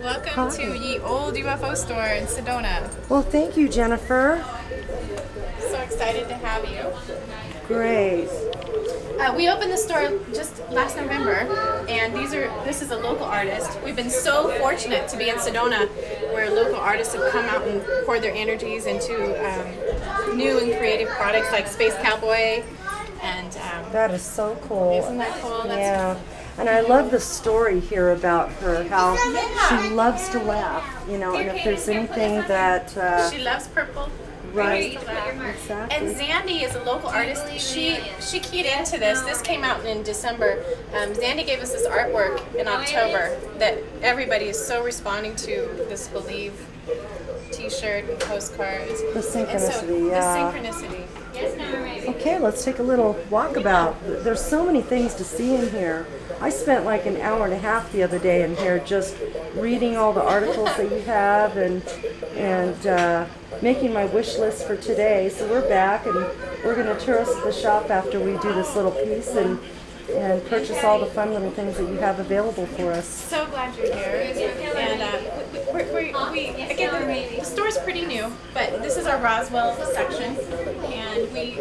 Welcome Hi. to Ye Old UFO Store in Sedona. Well, thank you, Jennifer. So excited to have you. Great. We opened the store just last November, and this is a local artist. We've been so fortunate to be in Sedona, where local artists have come out and poured their energies into new and creative products like Space Cowboy. And That is so cool. isn't that cool? Yeah. And I love the story here about her, how she loves to laugh, you know, and if there's anything that... She loves purple. Right. Exactly. And Exactly. Zandy is a local artist. She keyed into this. This came out in December. Zandy gave us this artwork in October that everybody is so responding to. This Believe T-shirt and postcards. The synchronicity, The yeah. synchronicity. Okay, let's take a little walkabout. There's so many things to see in here. I spent like an hour and a half the other day in here just reading all the articles that you have and making my wish list for today. So we're back and we're going to tour us the shop after we do this little piece and purchase all the fun little things that you have available for us. So glad you're here. And again, the store's pretty new, but this is our Roswell section, and we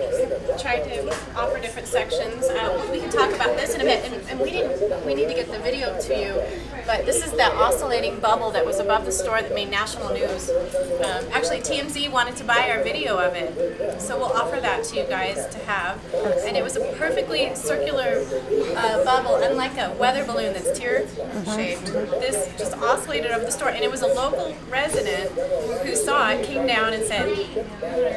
tried to offer different sections. We can talk about this in a bit, and we need to get the video to you. But this is that oscillating bubble that was above the store that made national news. Actually, TMZ wanted to buy our video of it, so we'll offer that to you guys to have. And it was a perfectly circular bubble, unlike a weather balloon that's tear-shaped. This just oscillated over the store, and it was a local resident who saw it, came down and said,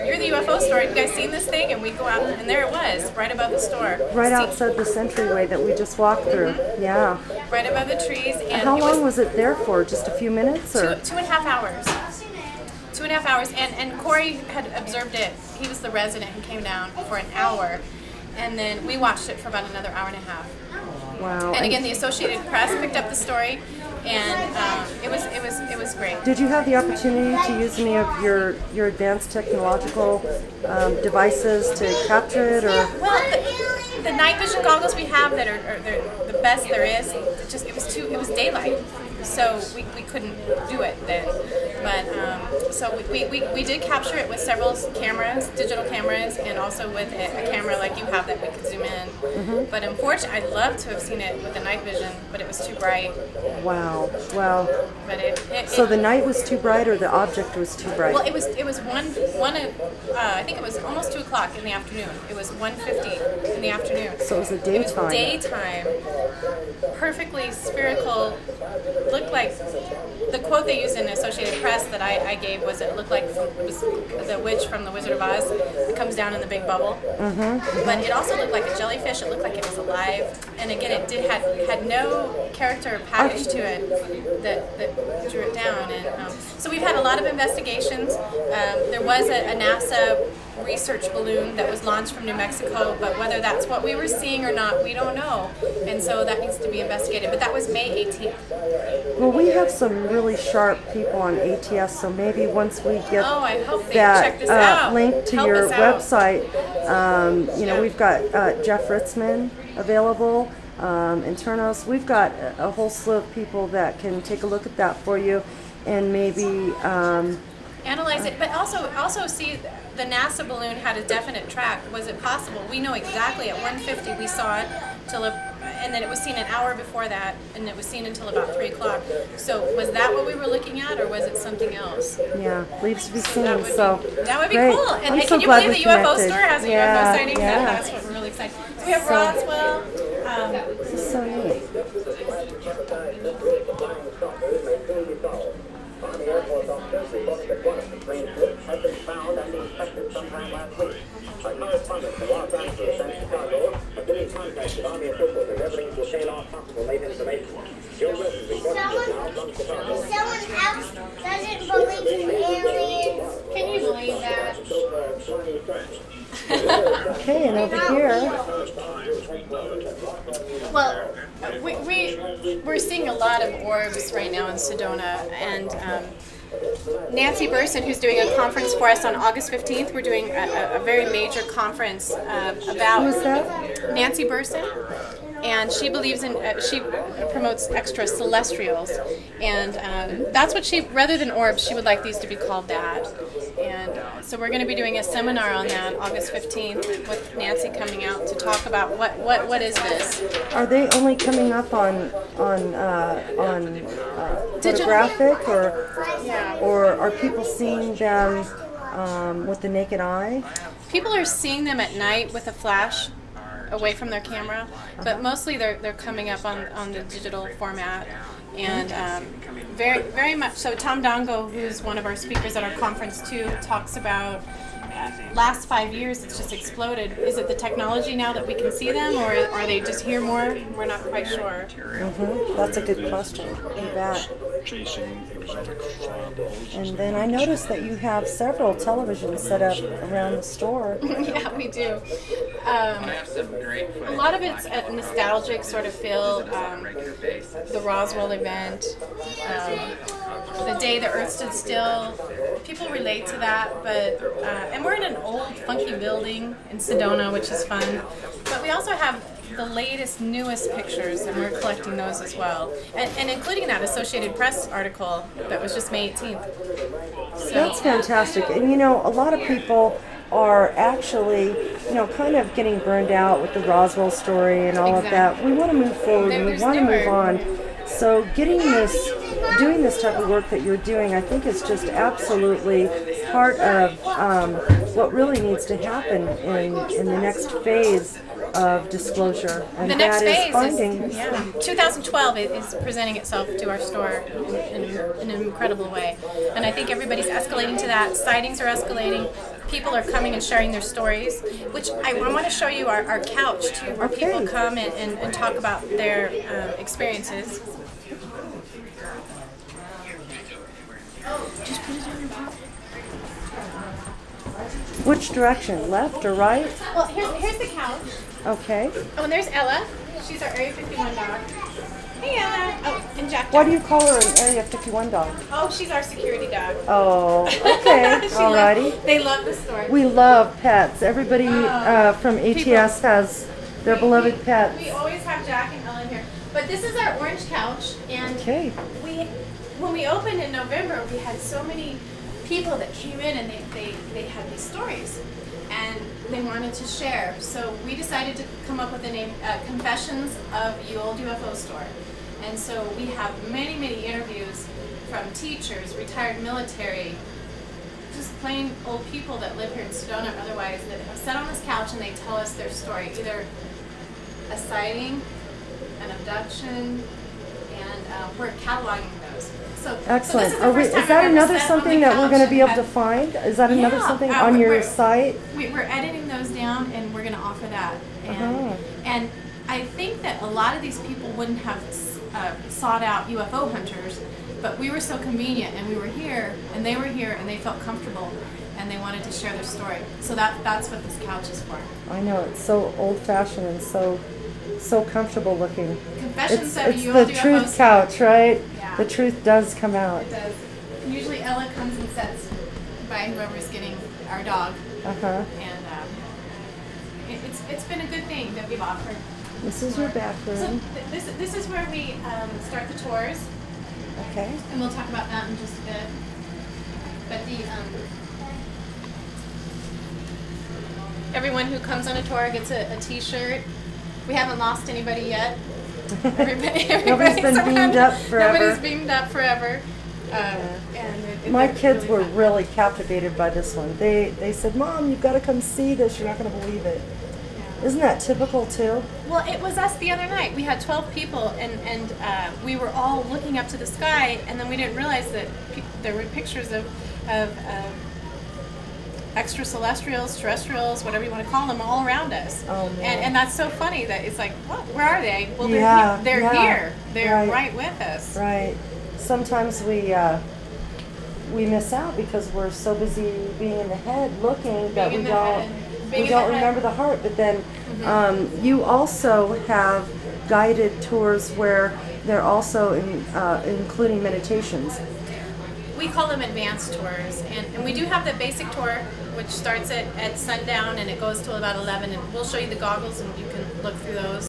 "You're the UFO store, you guys seen this thing?" And we go out, and there it was, right above the store. Right outside the entryway that we just walked through. Yeah. Right above the trees. And How long was it there for? Just a few minutes? Or? 2.5 hours. 2.5 hours. And Corey had observed it. He was the resident who came down for an hour. And then we watched it for about another hour and a half. Wow. And again, the Associated Press picked up the story, and it was great. Did you have the opportunity to use any of your advanced technological devices to capture it, or? Well, the night vision goggles we have that are the best there is. It was daylight, so we couldn't do it then. But so we did capture it with several cameras, digital cameras, and also with a camera like you have that we could zoom in. But unfortunately, I'd love to have seen it with the night vision, but it was too bright. Wow. Well. But So the night was too bright, or the object was too bright? Well, it was I think it was almost 2 o'clock in the afternoon. It was 1:50 in the afternoon. So it was a It was daytime. daytime. Perfectly spherical. Looked like the quote they used in the Associated Press that I gave was it looked like it was the witch from the Wizard of Oz that comes down in the big bubble. But it also looked like a jellyfish. It looked like it was alive. And again, it had no character package to it that drew it down. And so we've had a lot of investigations. There was a NASA research balloon that was launched from New Mexico, but whether that's what we were seeing or not, we don't know. And so that needs to be investigated. But that was May 18th. Well, we have some really sharp people on ATS, so maybe once we get I hope they check this that out. link to Help your us out. website, you know, we've got Jeff Ritzman available, Internos. We've got a whole slew of people that can take a look at that for you, and maybe Analyze it, but also see the NASA balloon had a definite track. Was it possible? We know exactly at 1:50 we saw it and then it was seen an hour before that, and it was seen until about 3 o'clock. So was that what we were looking at, or was it something else? yeah, leaves to be seen. That would be great. cool. And I'm can so you glad believe we the UFO connected. store has a Yeah, UFO sighting? yeah. That's what we're really excited. So we have Roswell. This is so neat. Someone else doesn't believe in aliens. Can you believe that? Okay, and over here. Well, we're seeing a lot of orbs right now in Sedona, and Nancy Burson, who's doing a conference for us on August 15th, we're doing a very major conference about Who's that? Nancy Burson. and she believes in, she promotes extraterrestrials, and that's what she, rather than orbs, she would like these to be called that. And so we're going to be doing a seminar on that August 15th with Nancy coming out to talk about what is this. Are they only coming up on photographic, or are people seeing them with the naked eye? People are seeing them at night with a flash away from their camera, but mostly they're coming up on the digital format. And very much so. Tom Dongo, who's one of our speakers at our conference too, talks about last 5 years it's just exploded. Is it the technology now that we can see them, or are they just here more? We're not quite sure. That's a good question. You bet. And then I noticed that you have several televisions set up around the store. Yeah, we do. A lot of it's a nostalgic sort of feel. The Roswell event, the day the Earth stood still. People relate to that, but and we're in an old, funky building in Sedona, which is fun. But we also have the latest, newest pictures, and we're collecting those as well. And including that Associated Press article that was just May 18th. So, that's fantastic. And you know, a lot of people are actually, you know, kind of getting burned out with the Roswell story and all of that. We want to move forward and we want to move on. So doing this type of work that you're doing, I think is just absolutely part of what really needs to happen in the next phase of disclosure. And the next that phase is finding. 2012 is presenting itself to our store in an incredible way. And I think everybody's escalating to that. Sightings are escalating. People are coming and sharing their stories, which I want to show you our couch too, where people come and talk about their experiences. Just put it on your pocket. Which direction, left or right? Well, here's the couch. Okay. Oh, and there's Ella. She's our Area 51 dog. Hey, Ella. Oh, and Jack. Why do you call her an Area 51 dog? Oh, she's our security dog. Oh, okay. Alrighty. They love the store. We love pets. Everybody from ATS has their beloved pets. We always have Jack and Ella here. But this is our orange couch, and when we opened in November, we had so many people that came in and they had these stories and they wanted to share. So we decided to come up with the name Confessions of the Old UFO Store. And so we have many interviews from teachers, retired military, just plain old people that live here in Sedona otherwise, that have sat on this couch and they tell us their story, either a sighting, an abduction, and we're cataloging those. So, excellent. So is that another something that we're going to be able to find? Is that another something on your site? We're editing those down, and we're going to offer that. And I think that a lot of these people wouldn't have sought out UFO hunters, but we were so convenient, and we were here, and they were here, and they felt comfortable, and they wanted to share their story. So that's what this couch is for. I know, it's so old-fashioned and so comfortable looking. Confessions of It's the the truth couch, right? Yeah. The truth does come out. It does. Usually Ella comes and sits by whoever's getting our dog. And it's been a good thing that we've offered. This is your bathroom. So this is where we start the tours. Okay. And we'll talk about that in just a bit. But everyone who comes on a tour gets a T-shirt. We haven't lost anybody yet. Nobody's been beamed up forever. Nobody's beamed up forever. My kids were really captivated by this one. They said, "Mom, you've got to come see this. You're not going to believe it." Yeah. Isn't that typical too? Well, it was us the other night. We had 12 people, and we were all looking up to the sky, and then we didn't realize that there were pictures of extraterrestrials, terrestrials, whatever you want to call them, all around us. Oh, man. And that's so funny that it's like, what? Where are they? Well, they're here. They're right with us. Right. Sometimes we miss out because we're so busy being in the head looking that we don't remember the heart. But then you also have guided tours where they're also including meditations. We call them advanced tours, and we do have the basic tour, which starts at sundown and it goes till about 11, and we'll show you the goggles and you can look through those.